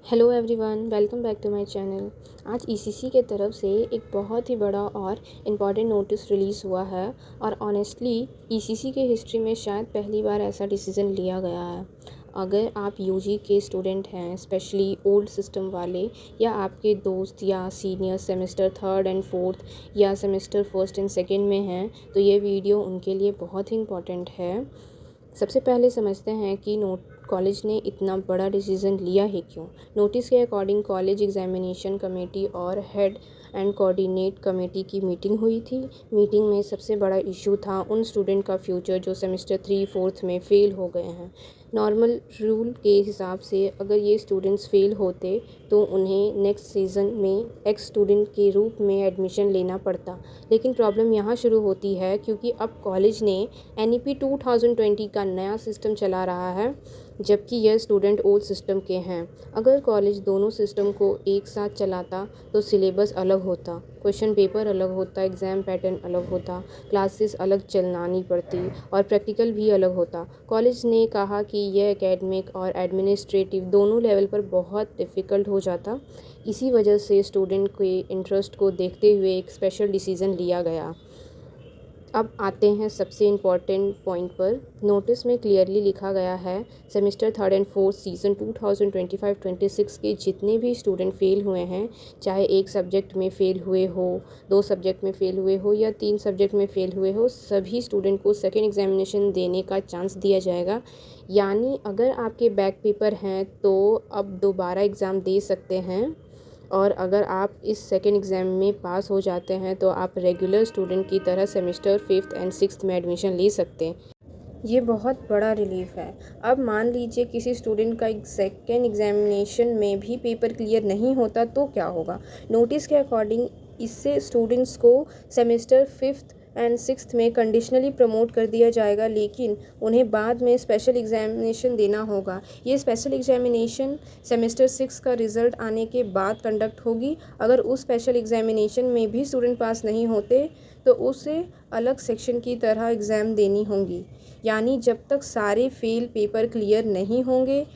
Hello everyone, welcome back to my channel. आज ECC के तरफ से एक बहुत ही बड़ा और इम्पॉर्टेंट नोटिस रिलीज़ हुआ है और ऑनेस्टली ईसीसी के हिस्ट्री में शायद पहली बार ऐसा डिसीज़न लिया गया है। अगर आप यूजी के स्टूडेंट हैं, स्पेशली ओल्ड सिस्टम वाले, या आपके दोस्त या senior semester 3rd and 4th या सेमेस्टर 1st एंड 2nd में हैं, तो ये वीडियो उनके लिए बहुत ही इम्पॉर्टेंट है। सबसे पहले समझते हैं कि कॉलेज ने इतना बड़ा डिसीज़न लिया है क्यों। नोटिस के अकॉर्डिंग कॉलेज एग्जामिनेशन कमेटी और हेड एंड कोऑर्डिनेट कमेटी की मीटिंग हुई थी। मीटिंग में सबसे बड़ा इशू था उन स्टूडेंट का फ्यूचर जो सेमेस्टर 3 4th में फ़ेल हो गए हैं। नॉर्मल रूल के हिसाब से अगर ये स्टूडेंट्स फेल होते तो उन्हें नेक्स्ट सीज़न में एक्स स्टूडेंट के रूप में एडमिशन लेना पड़ता। लेकिन प्रॉब्लम यहाँ शुरू होती है क्योंकि अब कॉलेज ने एनईपी 2020 का नया सिस्टम चला रहा है, जबकि यह स्टूडेंट ओल्ड सिस्टम के हैं। अगर कॉलेज दोनों सिस्टम को एक साथ चलाता तो सिलेबस अलग होता, क्वेश्चन पेपर अलग होता, एग्ज़ाम पैटर्न अलग होता, क्लासेस अलग चलानी पड़ती और प्रैक्टिकल भी अलग होता। कॉलेज ने कहा कि यह एकेडमिक और एडमिनिस्ट्रेटिव दोनों लेवल पर बहुत डिफ़िकल्ट हो जाता। इसी वजह से स्टूडेंट के इंटरेस्ट को देखते हुए एक स्पेशल डिसीज़न लिया गया। अब आते हैं सबसे इम्पॉर्टेंट पॉइंट पर। नोटिस में क्लियरली लिखा गया है semester 3rd and 4th season 2025-26 के जितने भी स्टूडेंट फेल हुए हैं, चाहे एक सब्जेक्ट में फ़ेल हुए हो, 2 सब्जेक्ट में फ़ेल हुए हो या 3 सब्जेक्ट में फ़ेल हुए हो, सभी स्टूडेंट को सेकेंड एग्जामिनेशन देने का चांस दिया जाएगा। यानी अगर आपके बैक पेपर हैं तो अब दोबारा एग्ज़ाम दे सकते हैं, और अगर आप इस सेकेंड एग्ज़ाम में पास हो जाते हैं तो आप रेगुलर स्टूडेंट की तरह सेमेस्टर 5th एंड 6th में एडमिशन ले सकते हैं। ये बहुत बड़ा रिलीफ है। अब मान लीजिए किसी स्टूडेंट का सेकेंड एग्जामिनेशन में भी पेपर क्लियर नहीं होता तो क्या होगा। नोटिस के अकॉर्डिंग इससे स्टूडेंट्स को सेमेस्टर 5th एंड 6th में कंडीशनली प्रमोट कर दिया जाएगा, लेकिन उन्हें बाद में स्पेशल एग्जामिनेशन देना होगा। ये स्पेशल एग्जामिनेशन सेमेस्टर 6 का रिज़ल्ट आने के बाद कंडक्ट होगी। अगर उस स्पेशल एग्जामिनेशन में भी स्टूडेंट पास नहीं होते तो उसे अलग सेक्शन की तरह एग्ज़ाम देनी होंगी। यानी जब तक सारे फेल पेपर क्लियर नहीं होंगे,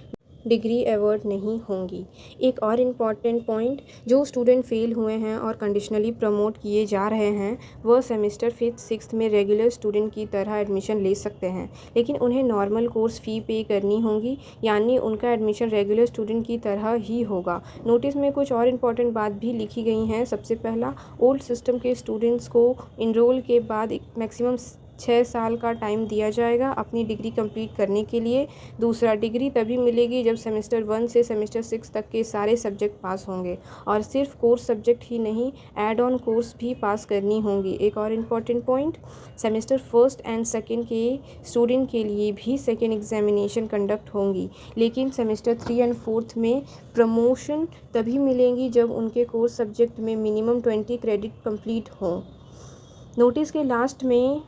डिग्री अवॉर्ड नहीं होंगी। एक और इम्पॉर्टेंट पॉइंट, जो स्टूडेंट फेल हुए हैं और कंडीशनली प्रमोट किए जा रहे हैं, वह सेमेस्टर 5th 6th में रेगुलर स्टूडेंट की तरह एडमिशन ले सकते हैं, लेकिन उन्हें नॉर्मल कोर्स फ़ी पे करनी होगी। यानी उनका एडमिशन रेगुलर स्टूडेंट की तरह ही होगा। नोटिस में कुछ और इम्पॉर्टेंट बात भी लिखी गई हैं। सबसे पहला, ओल्ड सिस्टम के स्टूडेंट्स को इनरोल के बाद मैक्सिमम 6 साल का टाइम दिया जाएगा अपनी डिग्री कंप्लीट करने के लिए। दूसरा, डिग्री तभी मिलेगी जब सेमेस्टर 1 से सेमेस्टर 6 तक के सारे सब्जेक्ट पास होंगे, और सिर्फ कोर्स सब्जेक्ट ही नहीं, ऐड ऑन कोर्स भी पास करनी होंगी। एक और important point, semester 1st and 2nd के स्टूडेंट के लिए भी सेकेंड एग्जामिनेशन कंडक्ट होंगी, लेकिन सेमेस्टर 3 एंड 4th में प्रमोशन तभी मिलेंगी जब उनके कोर्स सब्जेक्ट में मिनिमम 20 क्रेडिट कंप्लीट हों। नोटिस के लास्ट में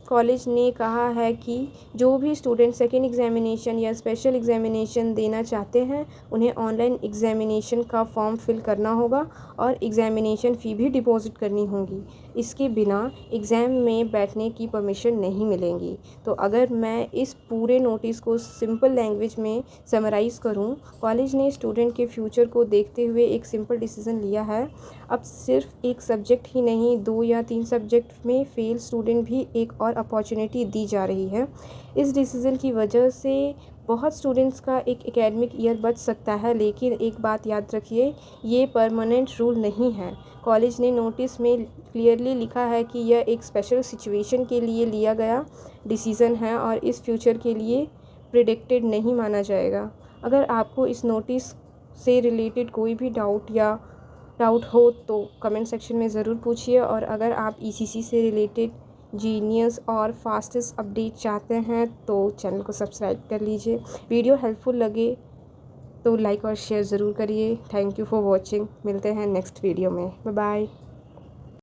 कॉलेज ने कहा है कि जो भी स्टूडेंट सेकेंड एग्जामिनेशन या स्पेशल एग्जामिनेशन देना चाहते हैं, उन्हें ऑनलाइन एग्जामिनेशन का फॉर्म फिल करना होगा और एग्जामिनेशन फ़ी भी डिपॉजिट करनी होगी। इसके बिना एग्ज़ाम में बैठने की परमिशन नहीं मिलेंगी। तो अगर मैं इस पूरे नोटिस को सिंपल लैंग्वेज में समराइज़ करूं, कॉलेज ने स्टूडेंट के फ्यूचर को देखते हुए एक सिंपल डिसीज़न लिया है। अब सिर्फ एक सब्जेक्ट ही नहीं, 2 या 3 सब्जेक्ट में फेल स्टूडेंट भी एक और अपॉर्चुनिटी दी जा रही है। इस डिसीज़न की वजह से बहुत स्टूडेंट्स का एक एकेडमिक ईयर बच सकता है, लेकिन एक बात याद रखिए, ये परमानेंट रूल नहीं है। कॉलेज ने नोटिस में क्लियरली लिखा है कि यह एक स्पेशल सिचुएशन के लिए लिया गया डिसीज़न है और इस फ्यूचर के लिए प्रिडिक्टेड नहीं माना जाएगा। अगर आपको इस नोटिस से रिलेटेड कोई भी डाउट हो तो कमेंट सेक्शन में ज़रूर पूछिए, और अगर आप ईसीसी से रिलेटेड जीनियस और फास्टेस्ट अपडेट चाहते हैं तो चैनल को सब्सक्राइब कर लीजिए। वीडियो हेल्पफुल लगे तो लाइक और शेयर ज़रूर करिए। Thank you for watching. मिलते हैं नेक्स्ट वीडियो में। Bye bye.